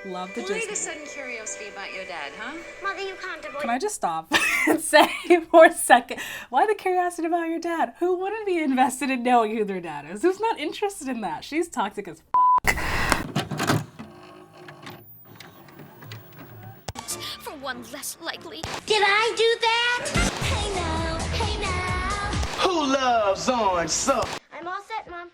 Love the Why Disney. the sudden curiosity about your dad, huh? Mother, you can't avoid... Can I just stop and say for a second, why the curiosity about your dad? Who wouldn't be invested in knowing who their dad is? Who's not interested in that? She's toxic as fuck. For one less likely. Did I do that? Hey now. Who loves orange sauce? I'm all set, Mom.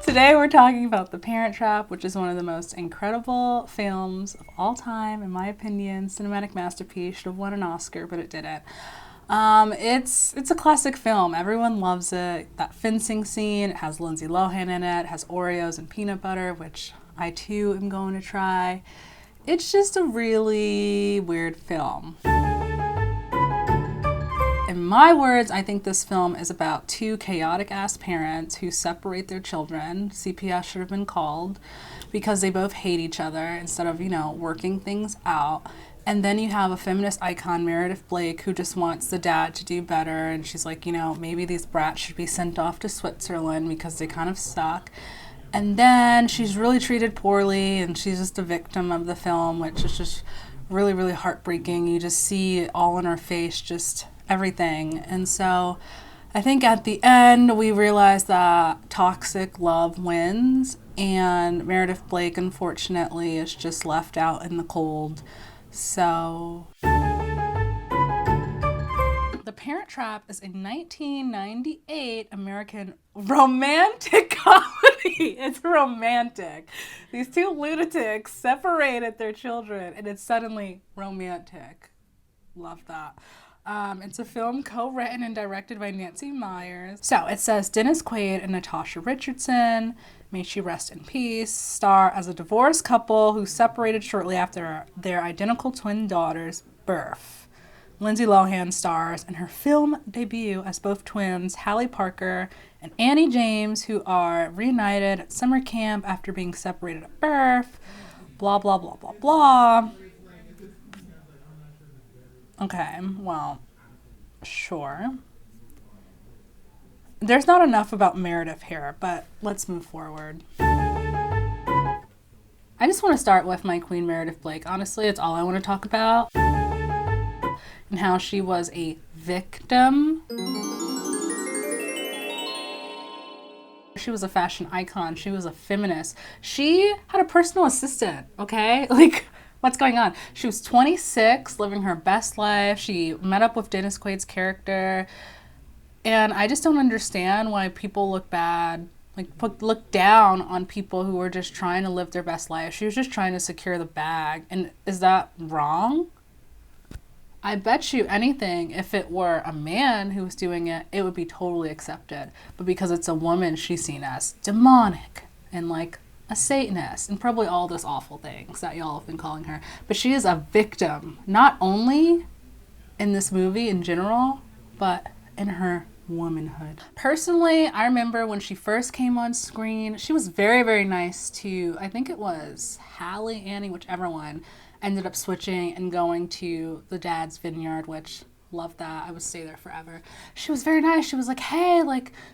Today we're talking about The Parent Trap, which is one of the most incredible films of all time, in my opinion. Cinematic masterpiece. Should have won an Oscar, but it didn't. It's a classic film. Everyone loves it. That fencing scene, it has Lindsay Lohan in it. It has Oreos and peanut butter, which I too am going to try. It's just a really weird film. In my words, I think this film is about two chaotic-ass parents who separate their children. CPS should have been called because they both hate each other instead of, working things out. And then you have a feminist icon, Meredith Blake, who just wants the dad to do better. And she's like, maybe these brats should be sent off to Switzerland because they kind of suck. And then she's really treated poorly and she's just a victim of the film, which is just really, really heartbreaking. You just see it all in her face, just everything. And so I think at the end we realize that toxic love wins and Meredith Blake unfortunately is just left out in the cold. So The Parent Trap is a 1998 American romantic comedy. It's romantic. These two lunatics separated their children and it's suddenly romantic. Love that. It's a film co-written and directed by Nancy Meyers. So it says Dennis Quaid and Natasha Richardson, may she rest in peace, star as a divorced couple who separated shortly after their identical twin daughter's birth. Lindsay Lohan stars in her film debut as both twins, Hallie Parker and Annie James, who are reunited at summer camp after being separated at birth. Blah, blah, blah, blah, blah. Okay, well, sure. There's not enough about Meredith here, but let's move forward. I just want to start with my queen, Meredith Blake. Honestly, it's all I want to talk about. And how she was a victim. She was a fashion icon. She was a feminist. She had a personal assistant, okay? What's going on? She was 26, living her best life. She met up with Dennis Quaid's character. And I just don't understand why people look bad, look down on people who are just trying to live their best life. She was just trying to secure the bag. And is that wrong? I bet you anything, if it were a man who was doing it, it would be totally accepted. But because it's a woman, she's seen as demonic and a Satanist and probably all those awful things that y'all have been calling her. But she is a victim, not only in this movie in general, but in her womanhood. Personally, I remember when she first came on screen, she was very, very nice to, I think it was Hallie, Annie, whichever one, ended up switching and going to the dad's vineyard, which love that. I would stay there forever. She was very nice. She was like, hey,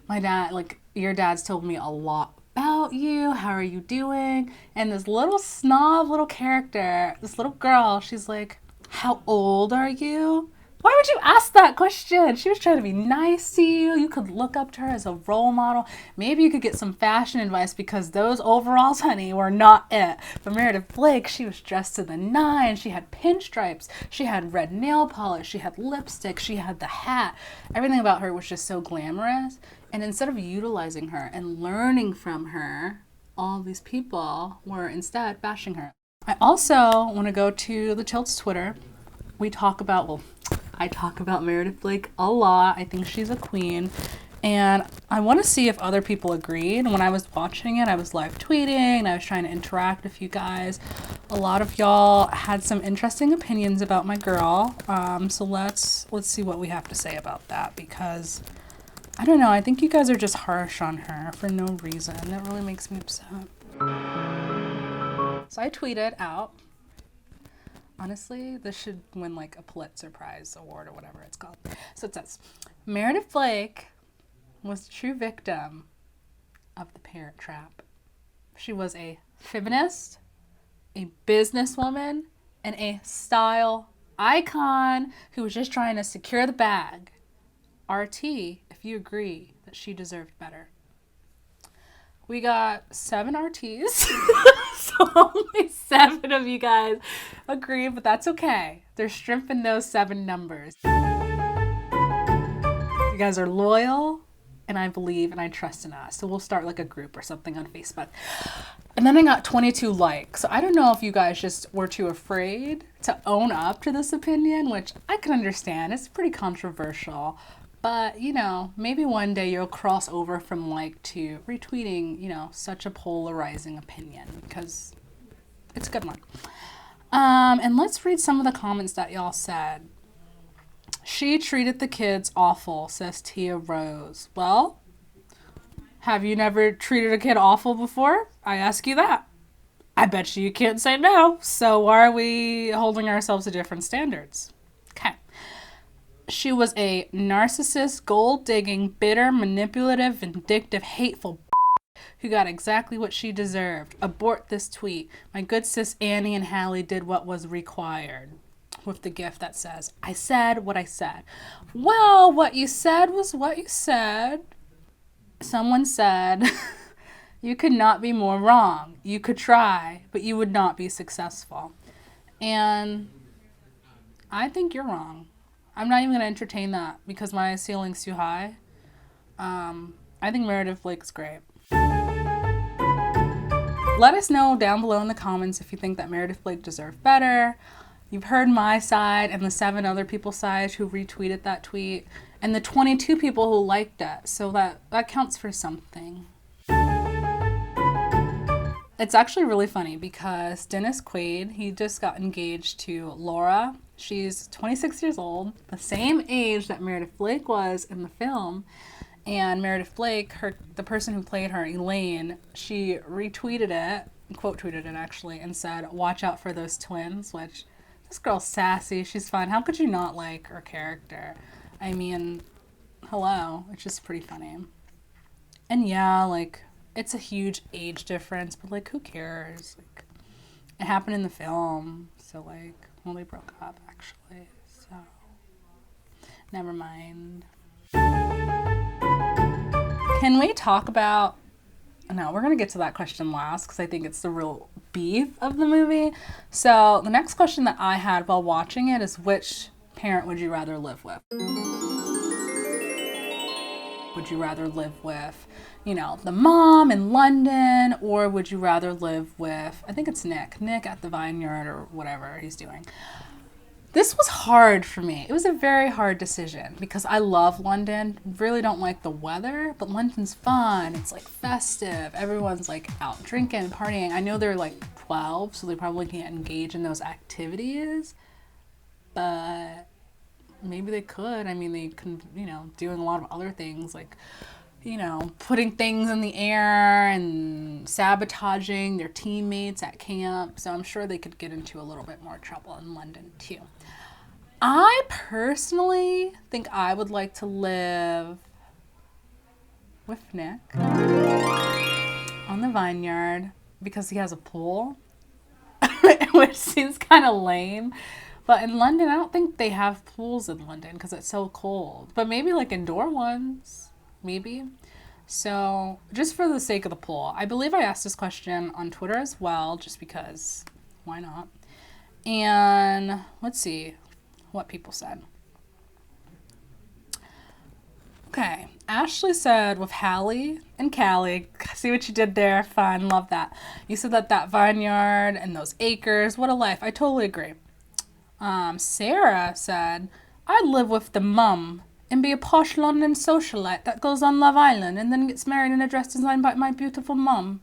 my dad, your dad's told me a lot about you. How are you doing? And this little snob little character, this little girl, she's like, how old are you? Why would you ask that question? She was trying to be nice to you. You could look up to her as a role model. Maybe you could get some fashion advice because those overalls, honey, were not it. But Meredith Blake, she was dressed to the nines. She had pinstripes. She had red nail polish. She had lipstick. She had the hat. Everything about her was just so glamorous. And instead of utilizing her and learning from her, all these people were instead bashing her. I also want to go to the Tilt's Twitter. I talk about Meredith Blake a lot. I think she's a queen. And I want to see if other people agreed. When I was watching it, I was live tweeting and I was trying to interact with you guys. A lot of y'all had some interesting opinions about my girl. So let's see what we have to say about that, because I don't know, I think you guys are just harsh on her for no reason. That really makes me upset. So I tweeted out, honestly, this should win like a Pulitzer Prize award or whatever it's called. So it says, Meredith Blake was the true victim of the parent trap. She was a feminist, a businesswoman, and a style icon who was just trying to secure the bag. RT, if you agree that she deserved better. We got 7 RTs. So only 7 of you guys agree, but that's okay. They're stripping those 7 numbers. You guys are loyal, and I believe and I trust in us. So we'll start like a group or something on Facebook. And then I got 22 likes. So I don't know if you guys just were too afraid to own up to this opinion, which I can understand. It's pretty controversial. But, you know, maybe one day you'll cross over from like to retweeting, you know, such a polarizing opinion, because it's a good one. And let's read some of the comments that y'all said. She treated the kids awful, says Tia Rose. Well, have you never treated a kid awful before? I ask you that. I bet you can't say no. So why are we holding ourselves to different standards? Okay. She was a narcissist, gold-digging, bitter, manipulative, vindictive, hateful who got exactly what she deserved. Abort this tweet. My good sis Annie and Hallie did what was required. With the gift that says, I said what I said. Well, what you said was what you said. Someone said, you could not be more wrong. You could try, but you would not be successful. And I think you're wrong. I'm not even going to entertain that because my ceiling's too high. I think Meredith Blake's great. Let us know down below in the comments if you think that Meredith Blake deserved better. You've heard my side and the 7 other people's sides who retweeted that tweet and the 22 people who liked it. So that counts for something. It's actually really funny because Dennis Quaid, he just got engaged to Laura. She's 26 years old, the same age that Meredith Blake was in the film. And Meredith Blake, the person who played her, Elaine, she retweeted it, quote tweeted it actually, and said, watch out for those twins, which this girl's sassy, she's fun. How could you not like her character? I mean, hello, it's just pretty funny. And yeah, like, it's a huge age difference, but like, who cares? Like, it happened in the film, so like, well, they broke up actually, so never mind. Can we talk about, no, we're gonna get to that question last because I think it's the real beef of the movie. So the next question that I had while watching it is, which parent would you rather live with? Would you rather live with, you know, the mom in London, or would you rather live with, I think it's Nick at the vineyard or whatever he's doing? This was hard for me. It was a very hard decision because I love London. Really don't like the weather, but London's fun. It's like festive. Everyone's like out drinking, partying. I know they're like 12, so they probably can't engage in those activities, but maybe they could. I mean, they can, you know, doing a lot of other things like, you know, putting things in the air and sabotaging their teammates at camp. So I'm sure they could get into a little bit more trouble in London too. I personally think I would like to live with Nick on the vineyard because he has a pool, which seems kind of lame. But in London, I don't think they have pools in London because it's so cold. But maybe like indoor ones, maybe. So just for the sake of the poll, I believe I asked this question on Twitter as well, just because, why not? And let's see what people said. Okay, Ashley said with Hallie and Callie, see what you did there, fun, love that. You said that vineyard and those acres, what a life. I totally agree. Sarah said, I'd live with the mum and be a posh London socialite that goes on Love Island and then gets married in a dress designed by my beautiful mum.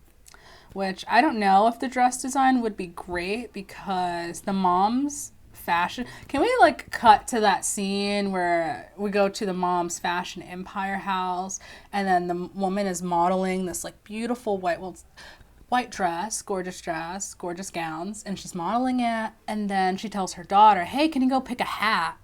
Which I don't know if the dress design would be great because the mom's fashion. Can we like cut to that scene where we go to the mom's fashion empire house and then the woman is modeling this like beautiful white white dress, gorgeous gowns, and she's modeling it. And then she tells her daughter, hey, can you go pick a hat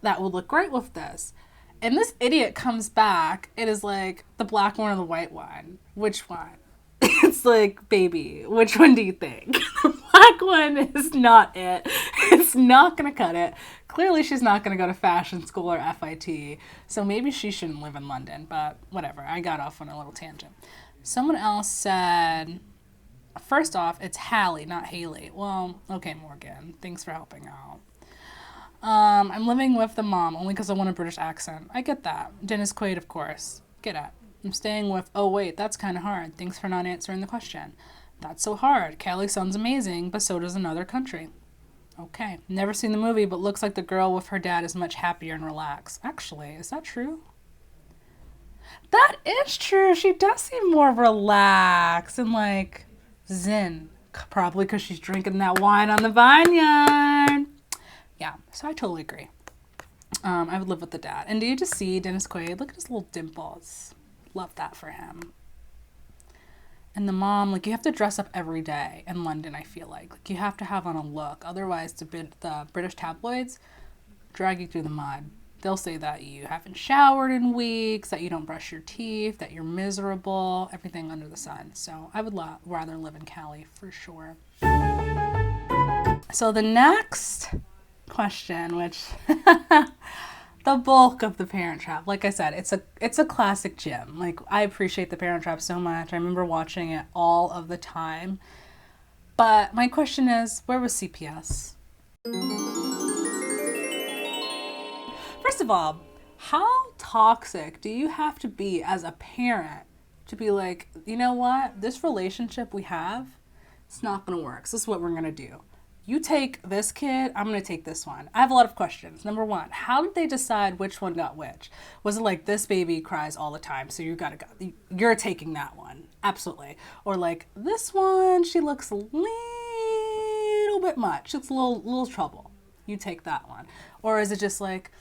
that would look great with this? And this idiot comes back. It is like the black one or the white one. Which one? It's like, baby, which one do you think? The black one is not it. It's not going to cut it. Clearly, she's not going to go to fashion school or FIT. So maybe she shouldn't live in London. But whatever. I got off on a little tangent. Someone else said, first off, it's Hallie, not Haley. Well, okay, Morgan. Thanks for helping out. I'm living with the mom only because I want a British accent. I get that. Dennis Quaid, of course. Get it. I'm staying with, oh wait, that's kind of hard. Thanks for not answering the question. That's so hard. Callie sounds amazing, but so does Another Country. Okay. Never seen the movie, but looks like the girl with her dad is much happier and relaxed. Actually, is that true? That is true. She does seem more relaxed and like zen. Probably because she's drinking that wine on the vineyard. Yeah, so I totally agree. I would live with the dad. And do you just see Dennis Quaid? Look at his little dimples. Love that for him. And the mom, like, you have to dress up every day in London, I feel like. Like, you have to have on a look. Otherwise, the British tabloids drag you through the mud. They'll say that you haven't showered in weeks, that you don't brush your teeth, that you're miserable, everything under the sun. So I would rather live in Cali for sure. So the next question, which the bulk of the Parent Trap, like I said, it's a classic gem. Like, I appreciate the Parent Trap so much. I remember watching it all of the time. But my question is, where was CPS? First of all, how toxic do you have to be as a parent to be like, you know what, this relationship we have, it's not gonna work. So this is what we're gonna do. You take this kid, I'm going to take this one. I have a lot of questions. Number one, how did they decide which one got which? Was it like, this baby cries all the time, so you got to go. You're taking that one. Absolutely. Or like, this one, she looks a little bit much. It's a little trouble. You take that one. Or is it just like,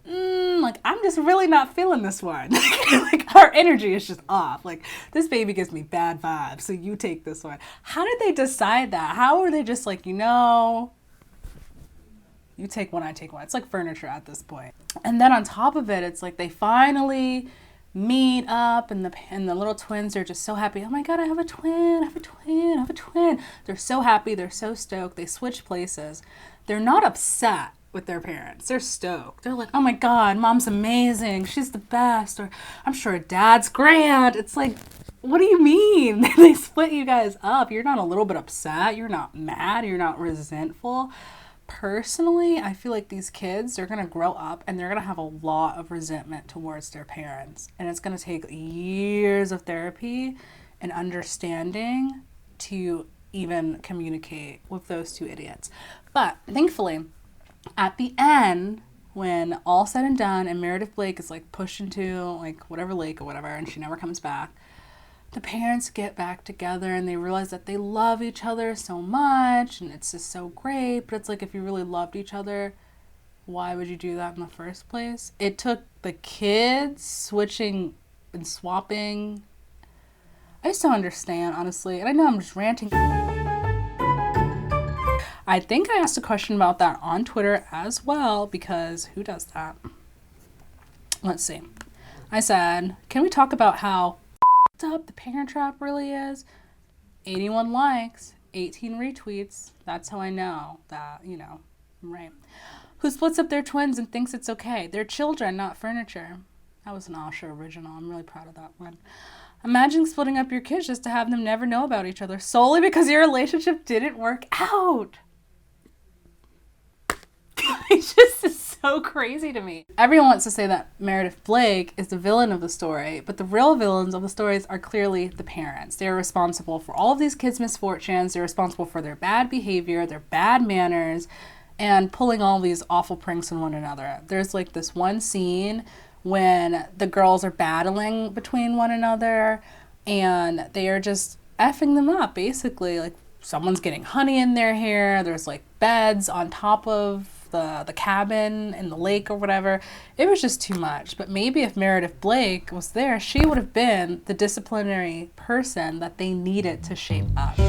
like, I'm just really not feeling this one. Like, our energy is just off. Like, this baby gives me bad vibes, so you take this one. How did they decide that? How are they just like, you take one, I take one. It's like furniture at this point. And then on top of it, it's like they finally meet up, and the little twins are just so happy. Oh my God, I have a twin, I have a twin, I have a twin. They're so happy. They're so stoked. They switch places. They're not upset with their parents. They're stoked. They're like, oh my God, mom's amazing. She's the best. Or I'm sure dad's grand. It's like, what do you mean? They split you guys up. You're not a little bit upset. You're not mad. You're not resentful. Personally, I feel like these kids are going to grow up and they're going to have a lot of resentment towards their parents. And it's going to take years of therapy and understanding to even communicate with those two idiots. But thankfully, at the end, when all said and done and Meredith Blake is like pushed into like whatever lake or whatever and she never comes back, the parents get back together and they realize that they love each other so much and it's just so great. But it's like, if you really loved each other, why would you do that in the first place? It took the kids switching and swapping. I just don't understand, honestly. And I know I'm just ranting. I think I asked a question about that on Twitter as well, because who does that? Let's see. I said, can we talk about how up the Parent Trap really is? 81 likes, 18 retweets. That's how I know that, I'm right. Who splits up their twins and thinks it's okay? They're children, not furniture. That was an Aasha original. I'm really proud of that one. Imagine splitting up your kids just to have them never know about each other solely because your relationship didn't work out. It just is so crazy to me. Everyone wants to say that Meredith Blake is the villain of the story, but the real villains of the stories are clearly the parents. They're responsible for all of these kids' misfortunes. They're responsible for their bad behavior, their bad manners, and pulling all these awful pranks on one another. There's like this one scene when the girls are battling between one another and they are just effing them up, basically. Like, someone's getting honey in their hair. There's like beds on top of the cabin in the lake or whatever. It was just too much. But maybe if Meredith Blake was there, she would have been the disciplinary person that they needed to shape up.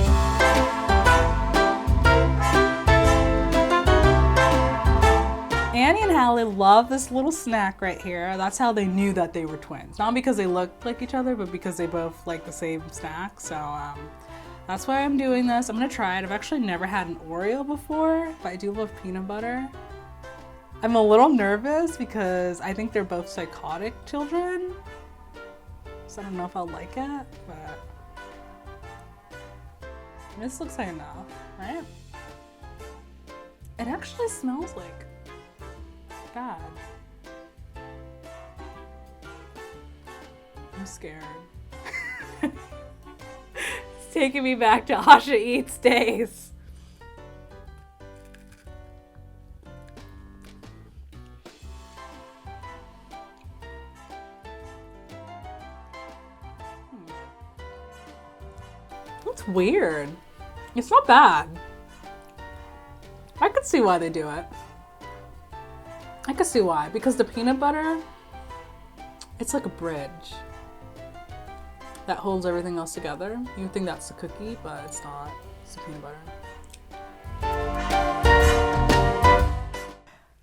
Annie and Hallie love this little snack right here. That's how they knew that they were twins. Not because they looked like each other, but because they both like the same snack. So that's why I'm doing this. I'm gonna try it. I've actually never had an Oreo before, but I do love peanut butter. I'm a little nervous because I think they're both psychotic children. So I don't know if I'll like it, but this looks like enough, right? It actually smells like God. I'm scared. It's taking me back to Aasha Eats days. That's weird. It's not bad. I could see why they do it. I can see why, because the peanut butter, it's like a bridge that holds everything else together. You think that's the cookie, but it's not. It's the peanut butter.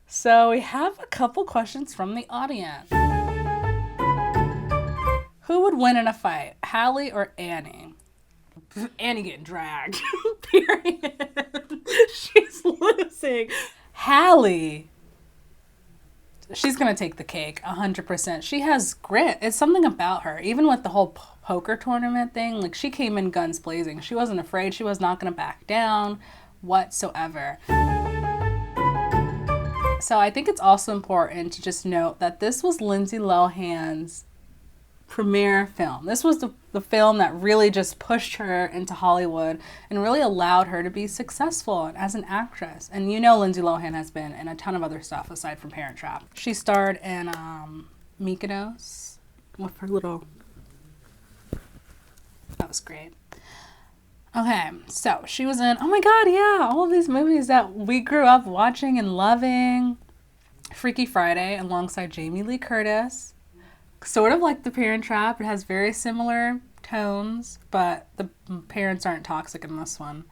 So we have a couple questions from the audience. Who would win in a fight, Hallie or Annie? Annie getting dragged, period. She's losing. Hallie, she's gonna take the cake, 100%. She has grit. It's something about her. Even with the whole poker tournament thing, like she came in guns blazing. She wasn't afraid. She was not gonna back down whatsoever. So I think it's also important to just note that this was Lindsay Lohan's premiere film. This was the film that really just pushed her into Hollywood and really allowed her to be successful as an actress. And you know Lindsay Lohan has been in a ton of other stuff aside from Parent Trap. She starred in Mykonos with her little... That was great. Okay, so she was in, oh my god, yeah, all of these movies that we grew up watching and loving. Freaky Friday alongside Jamie Lee Curtis. Sort of like The Parent Trap. It has very similar tones, but the parents aren't toxic in this one.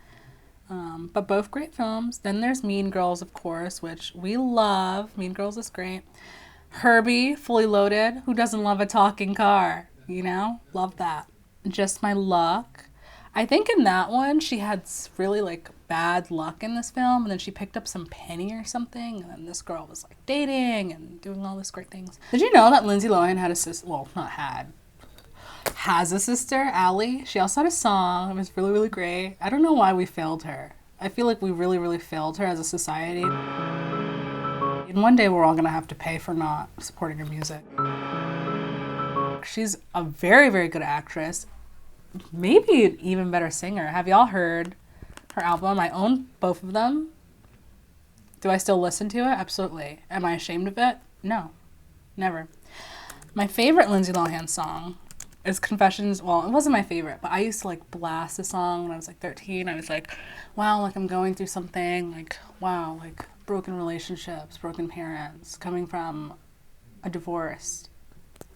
But both great films. Then there's Mean Girls, of course, which we love. Mean Girls is great. Herbie, Fully Loaded. Who doesn't love a talking car? You know? Love that. Just My Luck. I think in that one, she had really like bad luck in this film, and then she picked up some penny or something, and then this girl was like dating and doing all these great things. Did you know that Lindsay Lohan had a sister? Well, not had. Has a sister, Allie. She also had a song. It was really, really great. I don't know why we failed her. I feel like we really, really failed her as a society. And one day we're all gonna have to pay for not supporting her music. She's a very, very good actress. Maybe an even better singer. Have y'all heard her album? I own both of them. Do I still listen to it? Absolutely. Am I ashamed of it? No, never. My favorite Lindsay Lohan song is Confessions. Well, it wasn't my favorite, but I used to like blast the song when I was like 13. I was like, wow, like I'm going through something. Like, wow, like broken relationships, broken parents, coming from a divorce.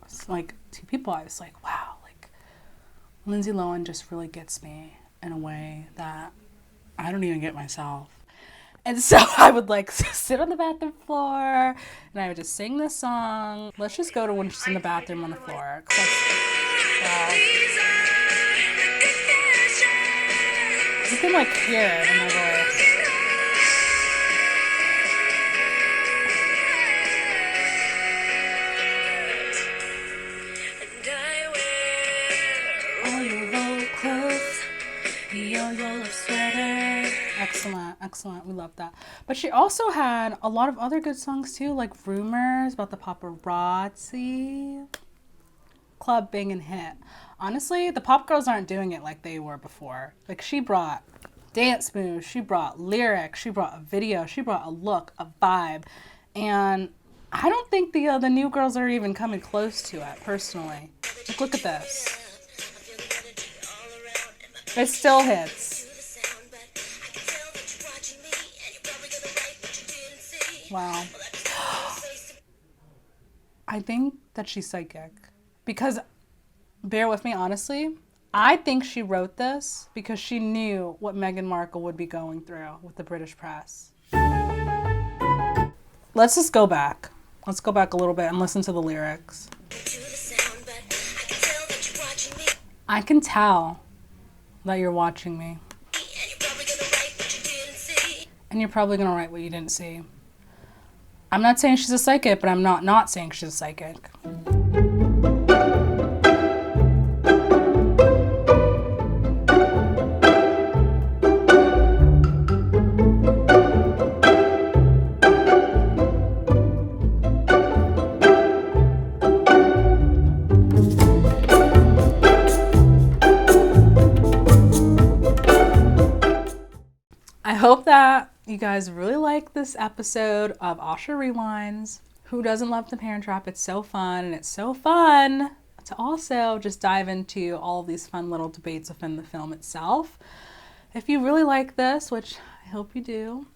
It's like two people. I was like, wow. Lindsay Lohan just really gets me in a way that I don't even get myself. And so I would like sit on the bathroom floor and I would just sing this song. Let's just go to when she's in the bathroom on the floor. You can like hear it in my voice. Excellent, excellent. We love that. But she also had a lot of other good songs too, like Rumors About the Paparazzi, Club Bang and Hit. Honestly, the pop girls aren't doing it like they were before. Like she brought dance moves, she brought lyrics, she brought a video, she brought a look, a vibe. And I don't think the new girls are even coming close to it, personally. Like, look at this. It still hits. Wow. I think that she's psychic. Because, bear with me, honestly, I think she wrote this because she knew what Meghan Markle would be going through with the British press. Let's just go back. Let's go back a little bit and listen to the lyrics. I can tell that you're watching me. And you're probably going to write what you didn't see. I'm not saying she's a psychic, but I'm not saying she's a psychic. I hope that you guys really like this episode of Aasha Rewinds. Who doesn't love The Parent Trap? It's so fun, and it's so fun to also just dive into all of these fun little debates within the film itself. If you really like this, which I hope you do,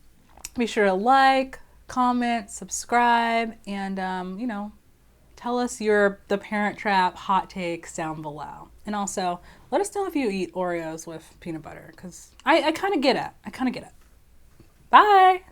be sure to like, comment, subscribe, and, tell us your The Parent Trap hot takes down below. And also, let us know if you eat Oreos with peanut butter, because I kind of get it. Bye!